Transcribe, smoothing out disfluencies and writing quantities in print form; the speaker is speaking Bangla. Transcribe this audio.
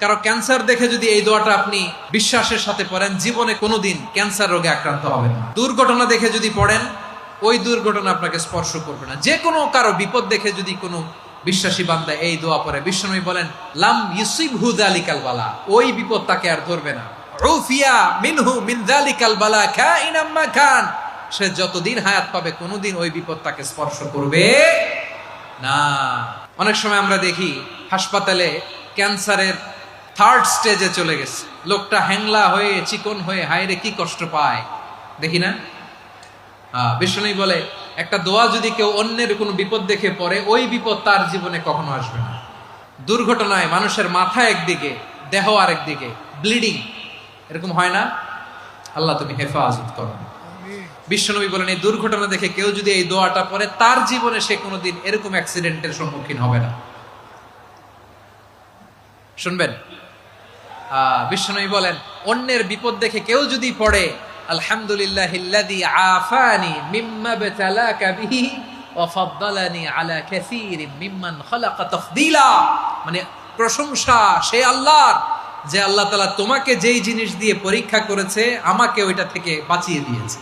কারো ক্যান্সার দেখে যদি এই দোয়াটা আপনি বিশ্বাসের সাথে পড়েন, জীবনে কোনোদিন ক্যান্সার রোগে আক্রান্ত হবেন না। দুর্ঘটনা দেখে যদি পড়েন, ওই দুর্ঘটনা আপনাকে স্পর্শ করবে না। যে কোনো কারো বিপদ দেখে যদি কোনো বিশ্বাসী বান্দা এই দোয়া পড়ে, বিশ্বনবী বলেন লাম ইউসিবহু যালিকাল বালা, ওই বিপদ তাকে আর ধরবে না। উফিয়া মিনহু মিন যালিকাল বালা কাইনাম মা কান, সে যতদিন হায়াত পাবে কোনোদিন ওই বিপদ তাকে স্পর্শ করবে না। অনেক সময় আমরা দেখি হাসপাতালে ক্যান্সারের থার্ড স্টেজে চলে গেছে, লোকটা হ্যাংলা হয়ে চিকন হয়ে হায়রে কি কষ্ট পায় দেখি না। বিষ্ণু বলে একটা দোয়া যদি কেউ অন্যের কোনো বিপদ দেখে পড়ে, ওই বিপদ তার জীবনে কখনো আসবে না। দুর্ঘটনায় মানুষের মাথা একদিকে, দেহ আরেকদিকে, ব্লিডিং, এরকম হয় না? আল্লাহ তুমি হেফাজত করো। বিশ্বনবী বলেন এই দুর্ঘটনা দেখে কেউ যদি এই দোয়াটা পড়ে, তার জীবনে সে কোনোদিন এরকম অ্যাক্সিডেন্টের সম্মুখীন হবে না। শুনবেন, বিশ্বনবী বলেন অন্যের বিপদ দেখে কেউ যদি পড়ে, আলহামদুলিল্লাহিল্লাযী আফানি মিম্মা বতালাকা বিহি ওয়া ফাদ্দালানি আলা কাসীরিন মিম্মান খালাকা তাফদীলা, মানে প্রশংসা সেই আল্লাহর, যে আল্লাহ তাআলা তোমাকে যেই জিনিস দিয়ে পরীক্ষা করেছে আমাকে ওইটা থেকে বাঁচিয়ে দিয়েছে।